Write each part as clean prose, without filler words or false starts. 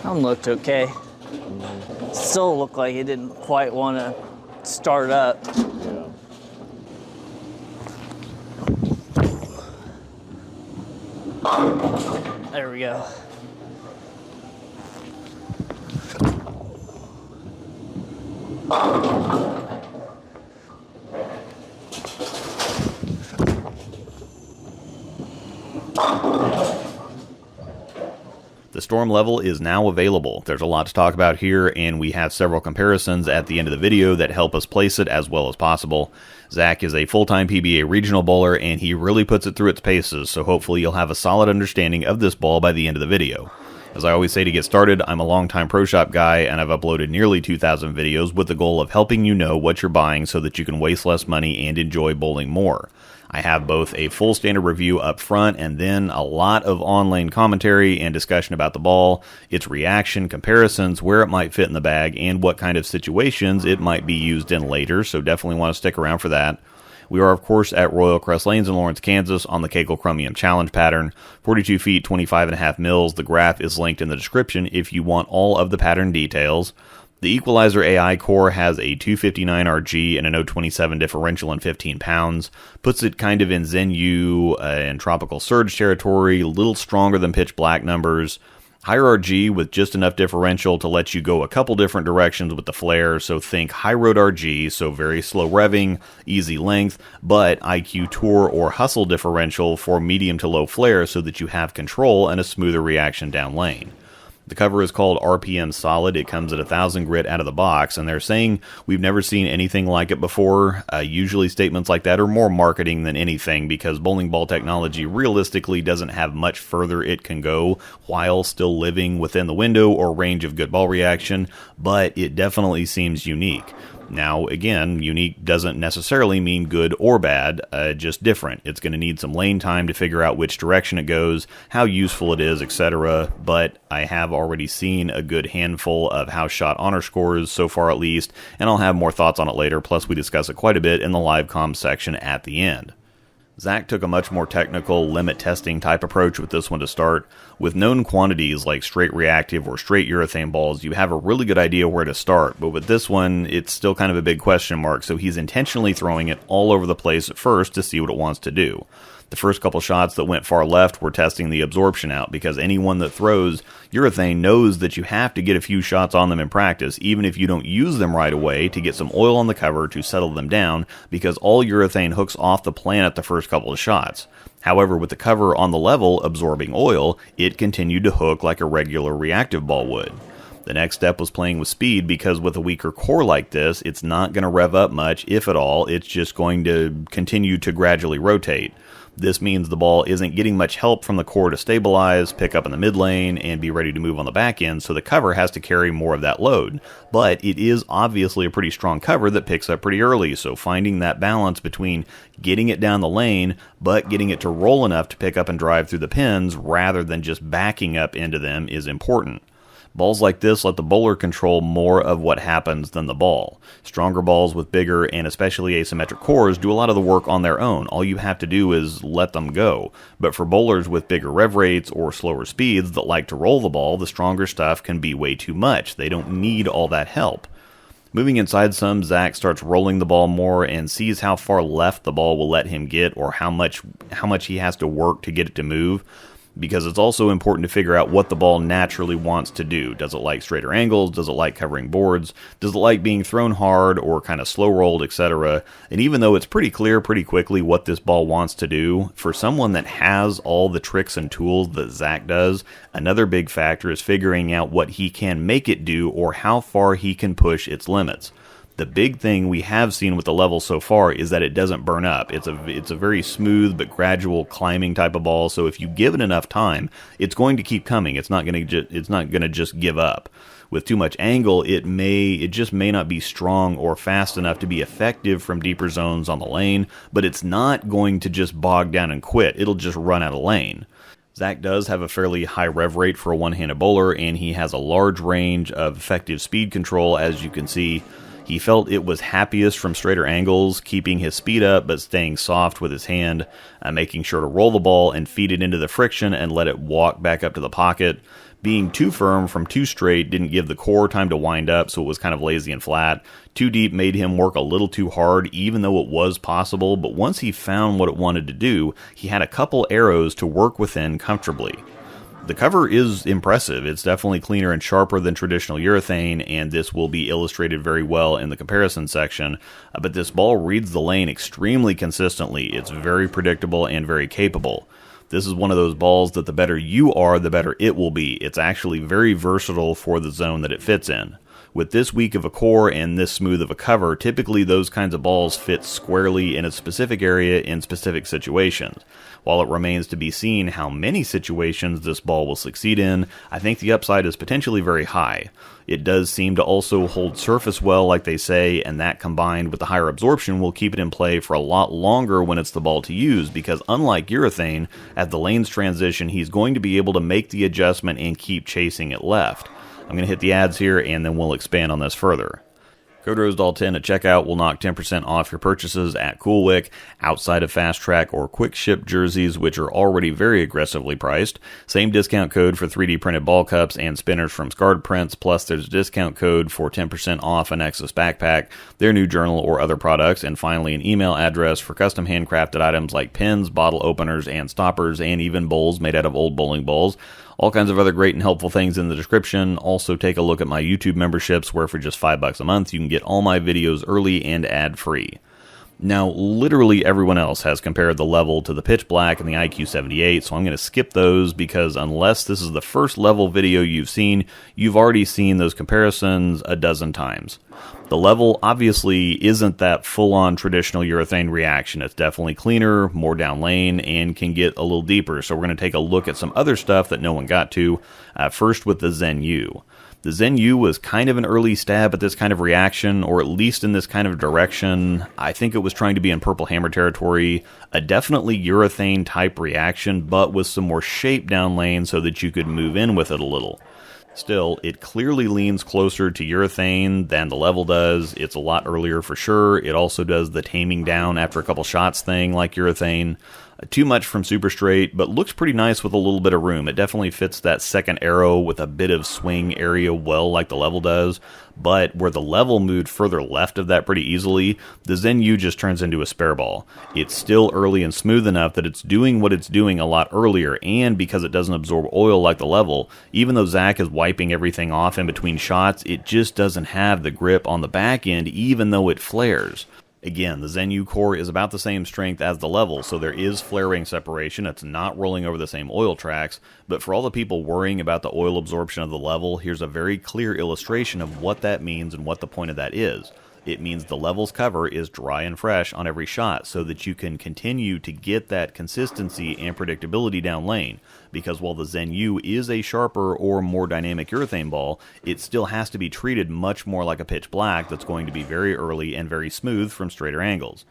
That one looked okay. Still looked like it didn't quite want to start up. Yeah. There we go. The storm level is now available. There's a lot to talk about here, and we have several comparisons at the end of the video that help us place it as well as possible. Zach is a full-time PBA regional bowler, and he really puts it through its paces, so hopefully you'll have a solid understanding of this ball by the end of the video. As I always say to get started, I'm a longtime Pro Shop guy, and I've uploaded nearly 2,000 videos with the goal of helping you know what you're buying so that you can waste less money and enjoy bowling more. I have both a full standard review up front and then a lot of on-lane commentary and discussion about the ball, its reaction, comparisons, where it might fit in the bag, and what kind of situations it might be used in later, so definitely want to stick around for that. We are, of course, at Royal Crest Lanes in Lawrence, Kansas on the Kegel Chromium Challenge pattern, 42 feet, 25.5 mils. The graph is linked in the description if you want all of the pattern details. The Equalizer AI core has a 259 RG and an 027 differential in 15 pounds, puts it kind of in Zen U and Tropical Surge territory, a little stronger than Pitch Black numbers. Higher RG with just enough differential to let you go a couple different directions with the flare, so think high road RG, so very slow revving, easy length, but IQ Tour or Hustle differential for medium to low flare so that you have control and a smoother reaction down lane. The cover is called RPM Solid. It comes at 1,000 grit out of the box, and they're saying we've never seen anything like it before. Usually statements like that are more marketing than anything because bowling ball technology realistically doesn't have much further it can go while still living within the window or range of good ball reaction, but it definitely seems unique. Now, again, unique doesn't necessarily mean good or bad, just different. It's going to need some lane time to figure out which direction it goes, how useful it is, etc. But I have already seen a good handful of house shot honor scores, so far at least, and I'll have more thoughts on it later, plus we discuss it quite a bit in the live comms section at the end. Zach took a much more technical limit testing type approach with this one to start. With known quantities like straight reactive or straight urethane balls, you have a really good idea where to start, but with this one, it's still kind of a big question mark, so he's intentionally throwing it all over the place at first to see what it wants to do. The first couple shots that went far left were testing the absorption out, because anyone that throws urethane knows that you have to get a few shots on them in practice, even if you don't use them right away, to get some oil on the cover to settle them down, because all urethane hooks off the planet the first couple of shots. However, with the cover on the level absorbing oil, it continued to hook like a regular reactive ball would. The next step was playing with speed, because with a weaker core like this, it's not going to rev up much, if at all. It's just going to continue to gradually rotate. This means the ball isn't getting much help from the core to stabilize, pick up in the mid lane, and be ready to move on the back end, so the cover has to carry more of that load. But it is obviously a pretty strong cover that picks up pretty early, so finding that balance between getting it down the lane, but getting it to roll enough to pick up and drive through the pins, rather than just backing up into them, is important. Balls like this let the bowler control more of what happens than the ball. Stronger balls with bigger and especially asymmetric cores do a lot of the work on their own. All you have to do is let them go. But for bowlers with bigger rev rates or slower speeds that like to roll the ball, the stronger stuff can be way too much. They don't need all that help. Moving inside some, Zach starts rolling the ball more and sees how far left the ball will let him get, or how much he has to work to get it to move. Because it's also important to figure out what the ball naturally wants to do. Does it like straighter angles? Does it like covering boards? Does it like being thrown hard or kind of slow rolled, etc.? And even though it's pretty clear pretty quickly what this ball wants to do, for someone that has all the tricks and tools that Zach does, another big factor is figuring out what he can make it do or how far he can push its limits. The big thing we have seen with the level so far is that it doesn't burn up. It's a very smooth but gradual climbing type of ball, so if you give it enough time, it's going to keep coming. It's not going to just give up. With too much angle, it just may not be strong or fast enough to be effective from deeper zones on the lane, but it's not going to just bog down and quit. It'll just run out of lane. Zach does have a fairly high rev rate for a one-handed bowler, and he has a large range of effective speed control, as you can see. He felt it was happiest from straighter angles, keeping his speed up but staying soft with his hand, making sure to roll the ball and feed it into the friction and let it walk back up to the pocket. Being too firm from too straight didn't give the core time to wind up, so it was kind of lazy and flat. Too deep made him work a little too hard, even though it was possible, but once he found what it wanted to do, he had a couple arrows to work within comfortably. The cover is impressive. It's definitely cleaner and sharper than traditional urethane, and this will be illustrated very well in the comparison section, but this ball reads the lane extremely consistently. It's very predictable and very capable. This is one of those balls that the better you are, the better it will be. It's actually very versatile for the zone that it fits in. With this weak of a core and this smooth of a cover, typically those kinds of balls fit squarely in a specific area in specific situations. While it remains to be seen how many situations this ball will succeed in, I think the upside is potentially very high. It does seem to also hold surface well, like they say, and that combined with the higher absorption will keep it in play for a lot longer when it's the ball to use, because unlike urethane, at the lanes transition, he's going to be able to make the adjustment and keep chasing it left. I'm going to hit the ads here, and then we'll expand on this further. Code ROSEDAL10 at checkout will knock 10% off your purchases at CoolWick, outside of Fast Track or Quick Ship jerseys, which are already very aggressively priced. Same discount code for 3D printed ball cups and spinners from Scarred Prints, plus there's a discount code for 10% off a Nexus backpack, their new journal, or other products, and finally an email address for custom handcrafted items like pins, bottle openers, and stoppers, and even bowls made out of old bowling balls. All kinds of other great and helpful things in the description. Also, take a look at my YouTube memberships, where for just $5 a month, you can get all my videos early and ad-free. Now, literally everyone else has compared the level to the Pitch Black and the IQ78, so I'm going to skip those because unless this is the first level video you've seen, you've already seen those comparisons a dozen times. The level obviously isn't that full-on traditional urethane reaction. It's definitely cleaner, more down lane, and can get a little deeper, so we're going to take a look at some other stuff that no one got to, first with the Zen U. The Zen U was kind of an early stab at this kind of reaction, or at least in this kind of direction. I think it was trying to be in Purple Hammer territory, a definitely urethane type reaction, but with some more shape down lane so that you could move in with it a little. Still, it clearly leans closer to urethane than the level does. It's a lot earlier for sure. It also does the taming down after a couple shots thing like urethane. Too much from super straight, but looks pretty nice with a little bit of room. It definitely fits that second arrow with a bit of swing area well like the level does, but where the level moved further left of that pretty easily, the Zen U just turns into a spare ball. It's still early and smooth enough that it's doing what it's doing a lot earlier, and because it doesn't absorb oil like the level, even though Zach is wiping everything off in between shots, it just doesn't have the grip on the back end even though it flares. Again, the Zen U core is about the same strength as the level, so there is flare ring separation. It's not rolling over the same oil tracks, but for all the people worrying about the oil absorption of the level, here's a very clear illustration of what that means and what the point of that is. It means the level's cover is dry and fresh on every shot so that you can continue to get that consistency and predictability down lane, because while the Zen U is a sharper or more dynamic urethane ball, it still has to be treated much more like a Pitch Black that's going to be very early and very smooth from straighter angles.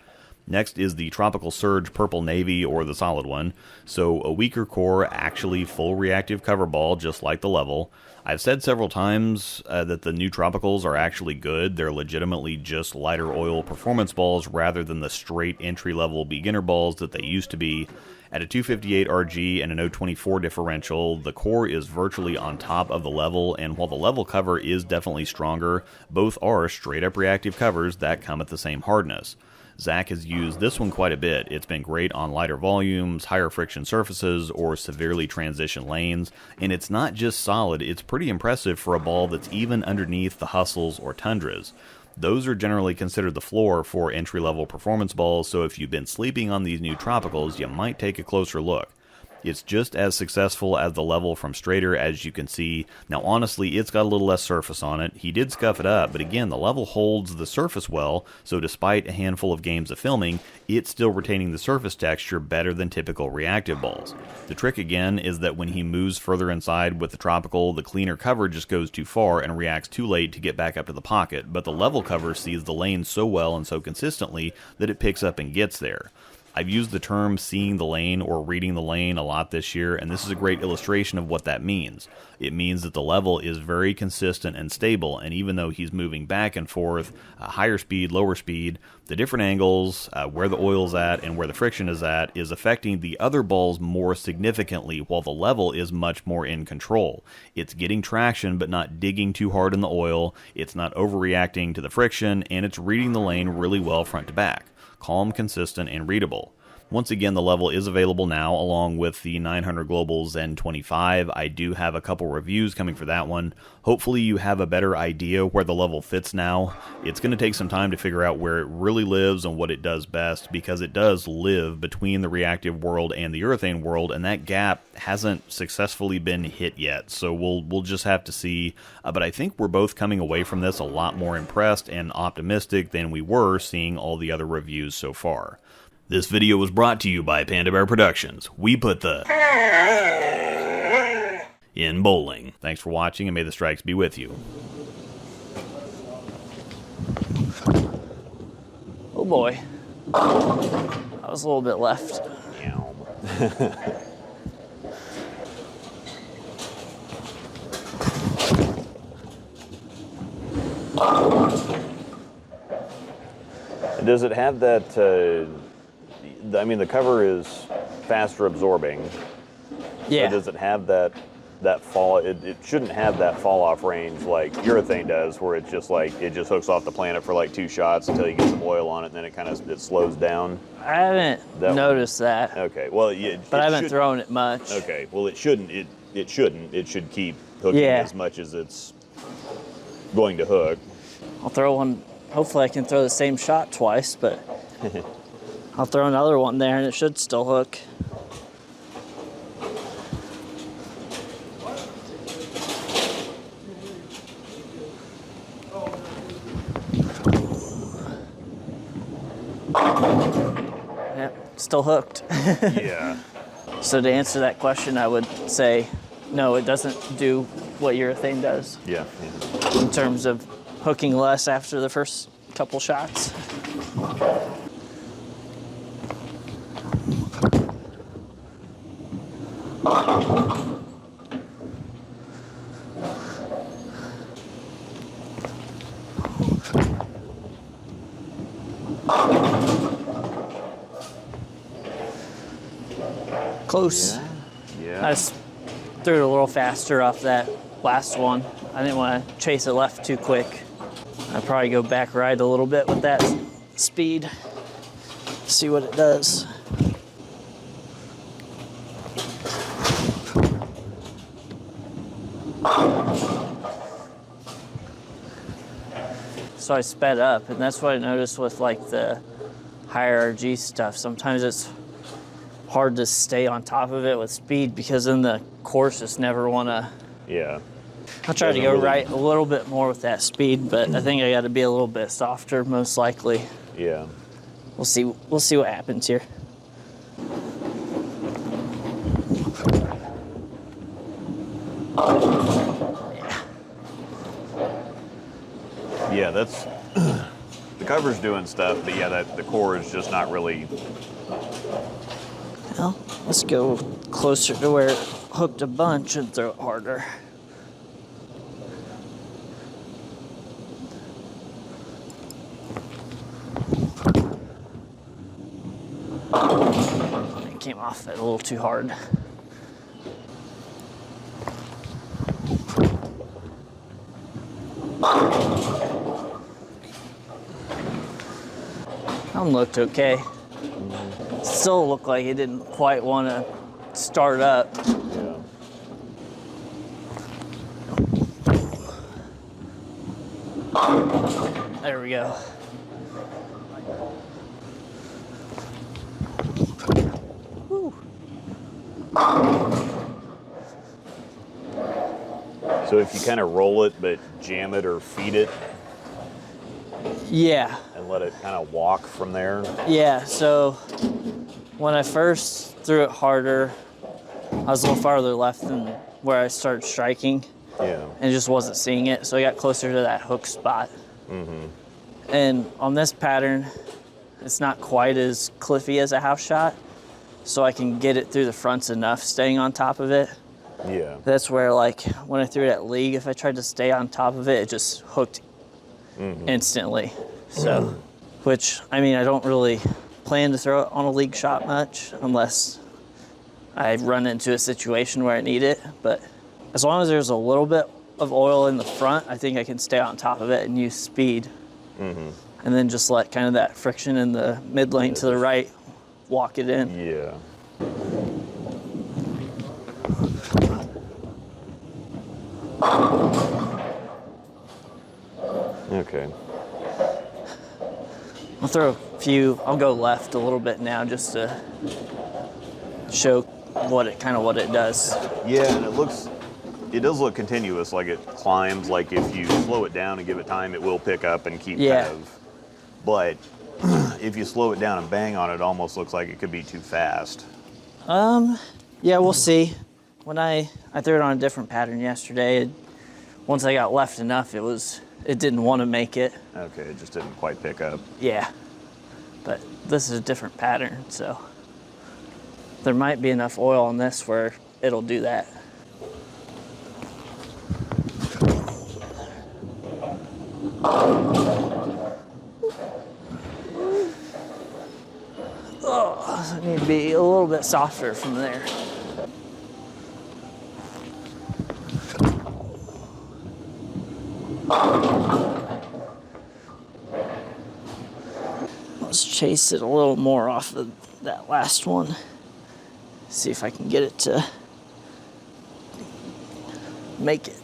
Next is the Tropical Surge Purple Navy, or the solid one, so a weaker core, actually full reactive cover ball just like the level. I've said several times that the new Tropicals are actually good. They're legitimately just lighter oil performance balls rather than the straight entry-level beginner balls that they used to be. At a 258 RG and an 024 differential, the core is virtually on top of the level, and while the level cover is definitely stronger, both are straight-up reactive covers that come at the same hardness. Zach has used this one quite a bit. It's been great on lighter volumes, higher friction surfaces, or severely transition lanes, and it's not just solid, it's pretty impressive for a ball that's even underneath the Hustles or Tundras. Those are generally considered the floor for entry-level performance balls, so if you've been sleeping on these new Tropicals, you might take a closer look. It's just as successful as the level from straighter, as you can see. Now honestly, it's got a little less surface on it. He did scuff it up, but again, the level holds the surface well, so despite a handful of games of filming, it's still retaining the surface texture better than typical reactive balls. The trick again is that when he moves further inside with the Tropical, the cleaner cover just goes too far and reacts too late to get back up to the pocket, but the level cover sees the lane so well and so consistently that it picks up and gets there. I've used the term seeing the lane or reading the lane a lot this year, and this is a great illustration of what that means. It means that the level is very consistent and stable, and even though he's moving back and forth, higher speed, lower speed, the different angles, where the oil's at and where the friction is at, is affecting the other balls more significantly, while the level is much more in control. It's getting traction but not digging too hard in the oil, it's not overreacting to the friction, and it's reading the lane really well front to back. Calm, consistent, and readable. Once again, the level is available now along with the 900 Global Zen 25. I do have a couple reviews coming for that one. Hopefully you have a better idea where the level fits now. It's going to take some time to figure out where it really lives and what it does best, because it does live between the reactive world and the urethane world, and that gap hasn't successfully been hit yet. So we'll just have to see. But I think we're both coming away from this a lot more impressed and optimistic than we were seeing all the other reviews so far. This video was brought to you by Panda Bear Productions. We put the in bowling. Thanks for watching, and may the strikes be with you. Oh boy. That was a little bit left. Does it have that, I mean, the cover is faster absorbing. Yeah. But does it have that fall, it shouldn't have that fall off range like urethane does, where it's just like, it just hooks off the planet for like 2 shots until you get some oil on it, and then it slows down. I haven't noticed that. Okay, well, but I haven't thrown it much. Okay, well, it shouldn't. It shouldn't. It should keep hooking as much as it's going to hook. I'll throw one. Hopefully I can throw the same shot twice, but I'll throw another one there and it should still hook. Yep, still hooked. Yeah. So to answer that question, I would say, no, it doesn't do what urethane does. Yeah. In terms of hooking less after the first couple shots. Close. Yeah. I just threw it a little faster off that last one. I didn't want to chase it left too quick. I'd probably go back right a little bit with that speed. See what it does. So I sped up, and that's what I noticed with like the higher RG stuff. Sometimes it's hard to stay on top of it with speed because then the cores just never want to. Yeah. I'll try to go right a little bit more with that speed, but I think I got to be a little bit softer, most likely. Yeah. We'll see what happens here. Yeah, that's the cover's doing stuff, but yeah, the core is just not really. Well, let's go closer to where it hooked a bunch and throw it harder. It came off it a little too hard. That one looked okay. Still looked like it didn't quite want to start up. Yeah. There we go. Woo. So if you kind of roll it, but jam it or feed it, Yeah. and let it kind of walk from there. Yeah, so when I first threw it harder, I was a little farther left than where I started striking. Yeah. And just wasn't seeing it, so I got closer to that hook spot. Mm-hmm. And on this pattern, it's not quite as cliffy as a house shot, so I can get it through the fronts enough staying on top of it. Yeah. That's where, like, when I threw it at league, if I tried to stay on top of it, it just hooked instantly. So, which, I mean, I don't really plan to throw it on a league shot much unless I run into a situation where I need it. But as long as there's a little bit of oil in the front, I think I can stay on top of it and use speed. And then just let kind of that friction in the mid lane to the right walk it in. Yeah. Okay. I'll throw a few, I'll go left a little bit now just to show what it does. Yeah, and it does look continuous, like it climbs, like if you slow it down and give it time, it will pick up and keep kind of, but if you slow it down and bang on it, it almost looks like it could be too fast. Yeah, we'll see. When I threw it on a different pattern yesterday, once I got left enough, it didn't want to make it. Okay, it just didn't quite pick up. Yeah, but this is a different pattern, so there might be enough oil on this where it'll do that. Oh, so I need to be a little bit softer from there. Let's chase it a little more off of that last one. See if I can get it to make it.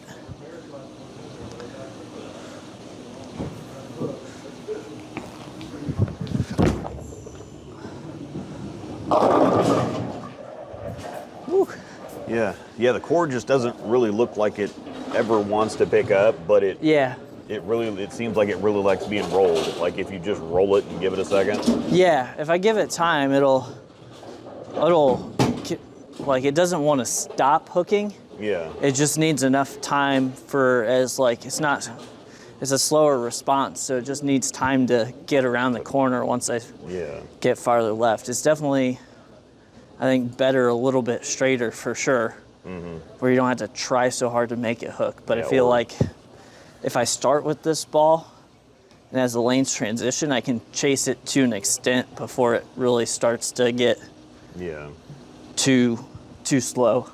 Woo. Yeah, the cord just doesn't really look like it ever wants to pick up, but it seems like it really likes being rolled. Like if you just roll it and give it a second. Yeah, if I give it time, it'll like, it doesn't want to stop hooking. Yeah. It just needs enough time it's a slower response, so it just needs time to get around the corner once I get farther left. It's definitely, I think, better a little bit straighter for sure, where you don't have to try so hard to make it hook. But I feel like if I start with this ball, and as the lanes transition, I can chase it to an extent before it really starts to get too slow.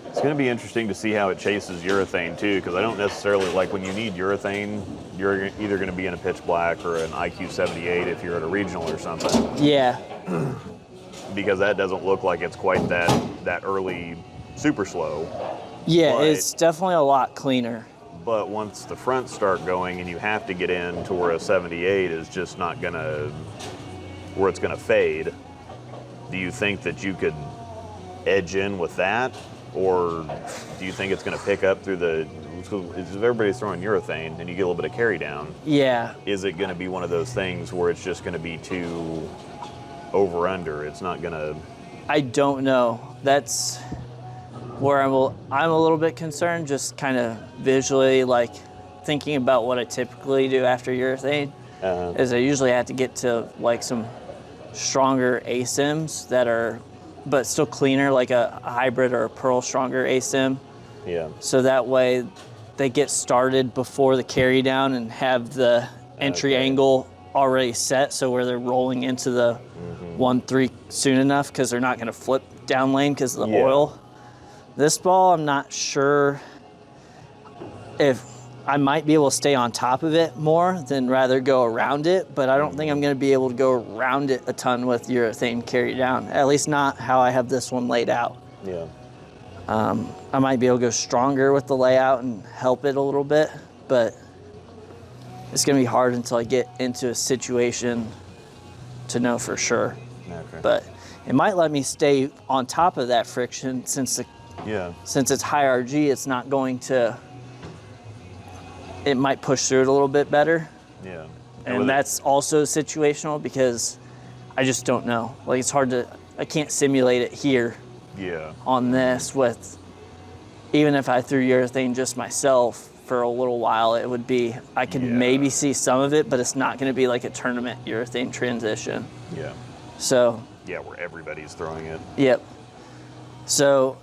It's going to be interesting to see how it chases urethane too, because I don't necessarily, like, when you need urethane, you're either going to be in a pitch black or an IQ 78 if you're at a regional or something. Yeah. Because that doesn't look like it's quite that early super slow. Yeah, but it's definitely a lot cleaner. But once the fronts start going and you have to get in to where a 78 is just not going to, where it's going to fade, do you think that you could edge in with that? Or do you think it's going to pick up through if everybody's throwing urethane and you get a little bit of carry down? Yeah. Is it going to be one of those things where it's just going to be too over under? It's not going to. I don't know. That's where I'm a little bit concerned, just kind of visually, like thinking about what I typically do after urethane, is I usually have to get to like some stronger ASIMs that are, but still cleaner, like a hybrid or a pearl stronger ASIM. Yeah. So that way they get started before the carry down and have the entry angle already set, so where they're rolling into the 1-3 soon enough, because they're not going to flip down lane because of the oil. This ball, I'm not sure if I might be able to stay on top of it more than rather go around it, but I don't think I'm going to be able to go around it a ton with urethane carry down, at least not how I have this one laid out. Yeah. I might be able to go stronger with the layout and help it a little bit, but it's going to be hard until I get into a situation to know for sure. Okay. But it might let me stay on top of that friction since it's high RG, it's not going to, it might push through it a little bit better. Yeah. And that's also situational because I just don't know. Like, it's hard I can't simulate it here Yeah. on this with even if I threw urethane just myself for a little while, it would be, I could maybe see some of it, but it's not going to be like a tournament urethane transition. Yeah. So. Yeah, where everybody's throwing it. Yep. So,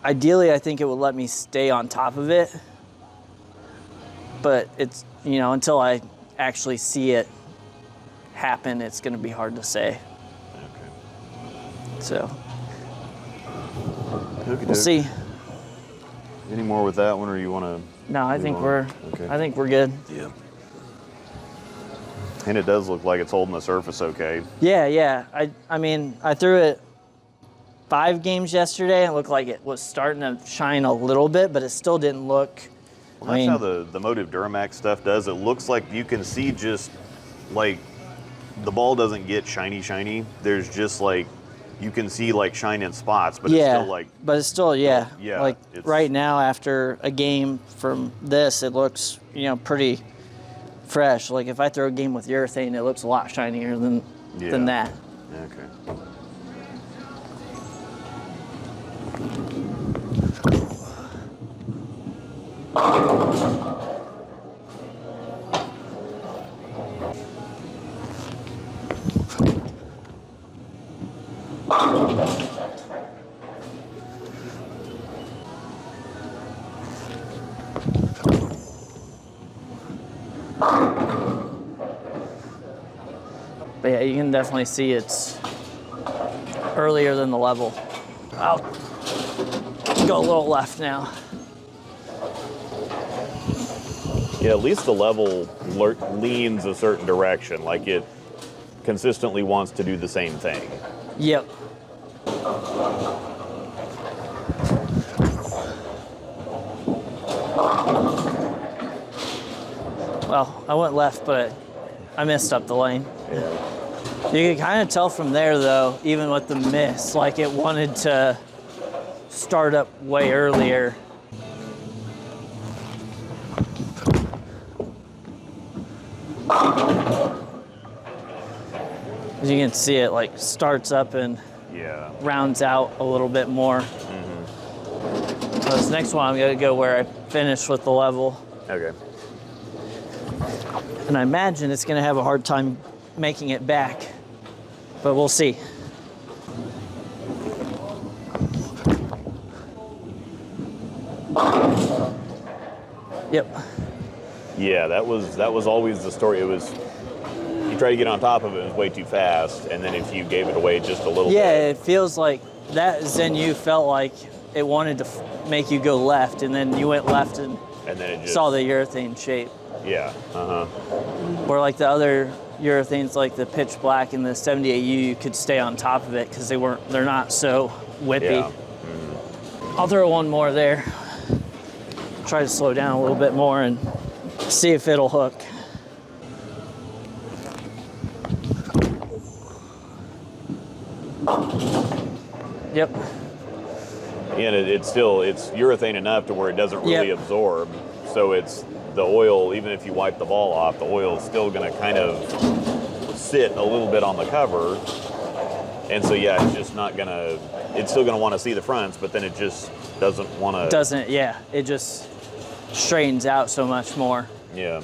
ideally, I think it would let me stay on top of it, but it's, you know, until I actually see it happen, it's going to be hard to say. Okay. So, Okey-doke. we'll see. Any more with that one, or you want to? No, I think on? we're. Okay. I think we're good. Yeah. And it does look like it's holding the surface okay. Yeah. I mean, I threw it 5 games yesterday, and it looked like it was starting to shine a little bit, but it still didn't look. Well, that's how the Motive Duramax stuff does. It looks like you can see just like the ball doesn't get shiny. There's just like you can see like shine in spots, but it's still like. But it's still yeah. Like right now, after a game from this, it looks, you know, pretty fresh. Like if I throw a game with urethane, it looks a lot shinier than that. Okay. But yeah, you can definitely see it's earlier than the level. I'll go a little left now. Yeah, at least the level leans a certain direction, like it consistently wants to do the same thing. Yep. Well, I went left, but I missed up the lane. Yeah. You can kind of tell from there, though, even with the miss, like it wanted to start up way earlier. As you can see, it like starts up and rounds out a little bit more. Mm-hmm. So this next one, I'm gonna go where I finished with the level. Okay. And I imagine it's gonna have a hard time making it back, but we'll see. Yep. Yeah, that was always the story. It was, you try to get on top of it, it was way too fast, and then if you gave it away just a little bit. Yeah, it feels like that Zen U felt like it wanted to make you go left, and then you went left and then it just saw the urethane shape. Yeah, Where like the other urethanes, like the pitch black and the 78U, you could stay on top of it because they're not so whippy. Yeah. I'll throw one more there. Try to slow down a little bit more and see if it'll hook. Yep. And it's urethane enough to where it doesn't really absorb. So it's the oil, even if you wipe the ball off, the oil is still going to kind of sit a little bit on the cover. And so, yeah, it's just not going to, it's still going to want to see the fronts, but then it just doesn't want to. It just straightens out so much more. Yeah.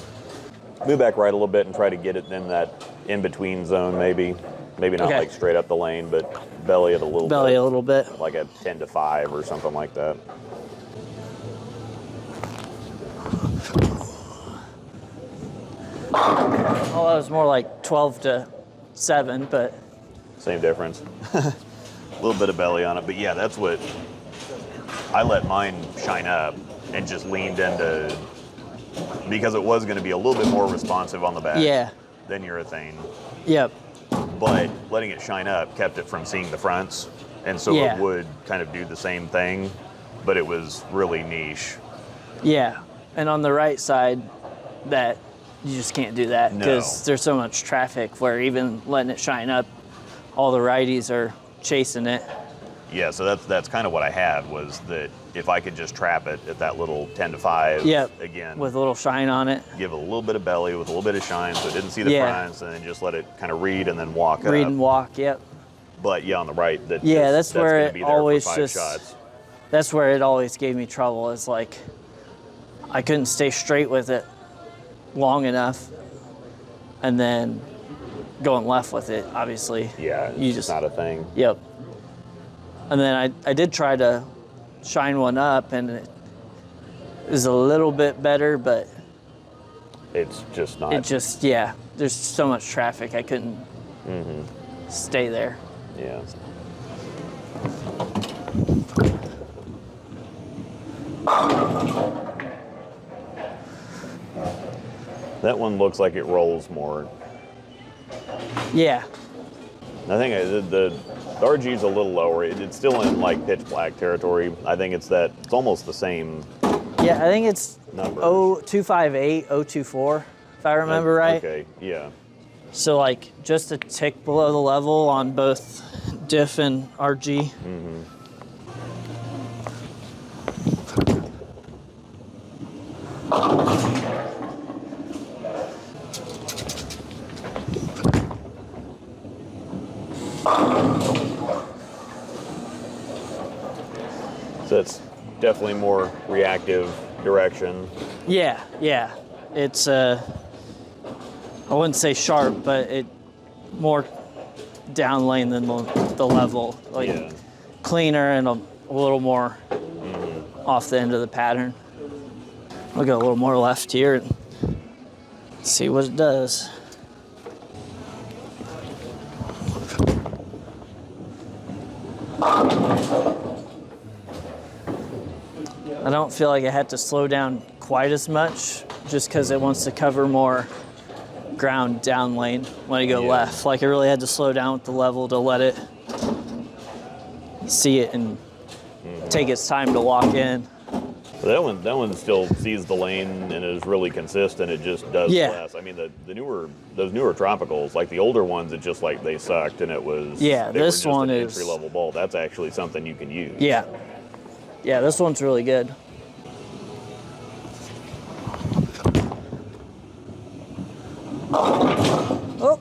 Move back right a little bit and try to get it in that in-between zone, maybe. Maybe not like straight up the lane, but belly it a little bit. Belly a little bit. Like a 10 to 5 or something like that. Well, that was more like 12 to 7, but. Same difference. A little bit of belly on it, but yeah, that's what I let mine shine up and just leaned into, because it was going to be a little bit more responsive on the back than urethane. Yep. But letting it shine up kept it from seeing the fronts, and so it would kind of do the same thing, but it was really niche. Yeah, and on the right side, that you just can't do that because there's so much traffic where even letting it shine up, all the righties are chasing it. Yeah, so that's kind of what I had, was that if I could just trap it at that little 10 to 5 again. With a little shine on it. Give it a little bit of belly with a little bit of shine so it didn't see the fronts, and then just let it kind of read and then walk up. Read and walk, yep. But yeah, on the right, that's where it always just, shots. that's where it always gave me trouble, is like I couldn't stay straight with it long enough, and then going left with it, obviously. Yeah, you it's just not a thing. Yep. And then I did try to shine one up, and it is a little bit better, but It's just not. it just, yeah, there's so much traffic, I couldn't stay there. Yeah. That one looks like it rolls more. Yeah, I think the RG's a little lower. It's still in like pitch black territory. I think it's almost the same. yeah, I think it's Numbers. 0258, 024, if I remember right. Okay, yeah. So like just a tick below the level on both diff and RG. So it's definitely more reactive direction. Yeah, yeah. It's I wouldn't say sharp, but it more down lane than the level. Like Yeah. cleaner and a little more off the end of the pattern. We'll go a little more left here and see what it does. I don't feel like I had to slow down quite as much, just because it wants to cover more ground down lane when I go Yeah. left. Like I really had to slow down with the level to let it see it and take its time to lock in. But that one still sees the lane and is really consistent. It just does Yeah. less. I mean, those newer tropicals, like the older ones, it just like they sucked and it was Yeah, they were this just one an is- entry level bolt. That's actually something you can use. Yeah. Yeah, this one's really good. Oh,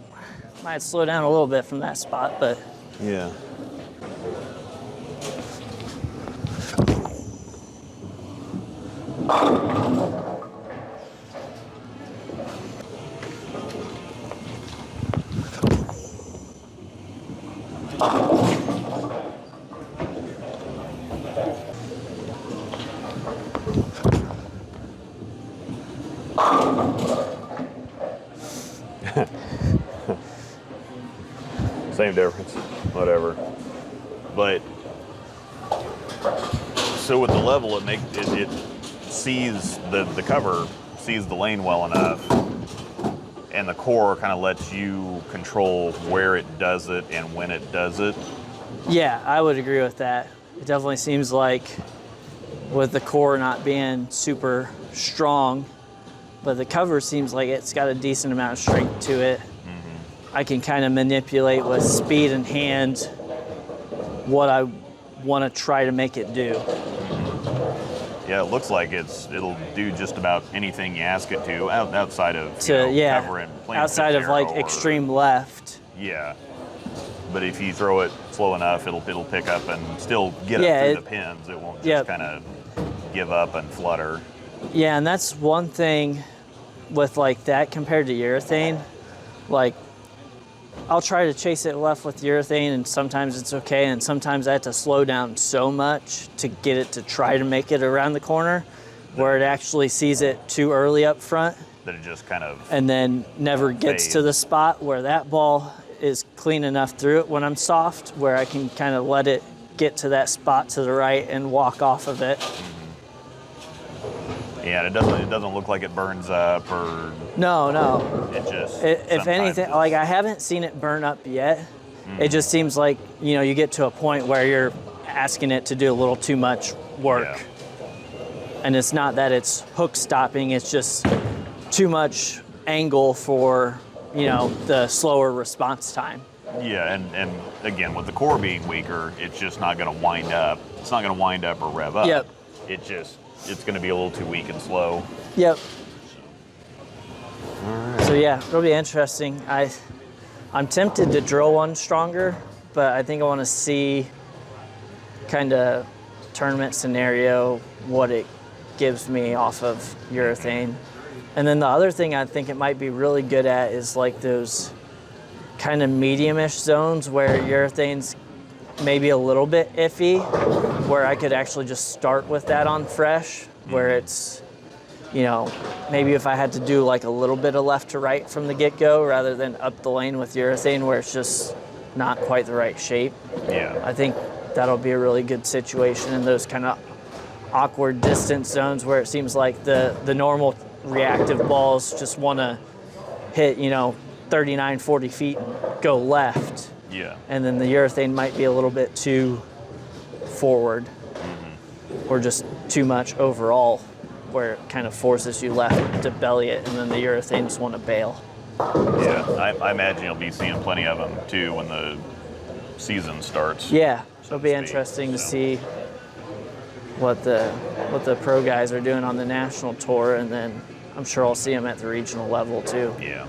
might slow down a little bit from that spot, but Yeah. Same difference, whatever. But so with the level, it sees the cover sees the lane well enough, and the core kind of lets you control where it does it and when it does it. yeah, I would agree with that. It definitely seems like with the core not being super strong, but the cover seems like it's got a decent amount of strength to it. I can kind of manipulate with speed and hand what I want to try to make it do. Yeah, it looks like it'll do just about anything you ask it to, outside of cover and plane outside of like arrow or- extreme left. Yeah, but if you throw it slow enough, it'll pick up and still get Yeah, up through it- the pins. It won't just Yep. kind of give up and flutter. Yeah, and that's one thing with like that compared to urethane. Like I'll try to chase it left with urethane, and sometimes it's okay, and sometimes I have to slow down so much to get it to try to make it around the corner where it actually sees it too early up front That it just kind of and then never gets to Fades. the spot where that ball is clean enough through it when I'm soft, where I can kind of let it get to that spot to the right and walk off of it. yeah, it doesn't look like it burns up or No. it just. If sometimes anything, it's- like I haven't seen it burn up yet. It just seems like, you get to a point where you're asking it to do a little too much work. Yeah. And it's not that it's hook stopping, it's just too much angle for, the slower response time. Yeah, and again, with the core being weaker, it's just not going to wind up. It's not going to wind up or rev up. Yep. It's going to be a little too weak and slow. Yep. So yeah, it'll be interesting. I'm tempted to drill one stronger, but I think I want to see kind of tournament scenario, what it gives me off of urethane. And then the other thing I think it might be really good at is like those kind of medium-ish zones where urethane's maybe a little bit iffy, where I could actually just start with that on fresh, where it's, you know, maybe if I had to do like a little bit of left to right from the get-go rather than up the lane with urethane where it's just not quite the right shape. Yeah. I think that'll be a really good situation in those kind of awkward distance zones where it seems like the normal reactive balls just want to hit, you know, 39, 40 feet and go left. Yeah. And then the urethane might be a little bit too forward or just too much overall, where it kind of forces you left to belly it, and then the urethanes want to bail. Yeah, I imagine you'll be seeing plenty of them too when the season starts. Yeah, so it'll to be speak, interesting to so. see what the pro guys are doing on the national tour, and then I'm sure I'll see them at the regional level too. Yeah.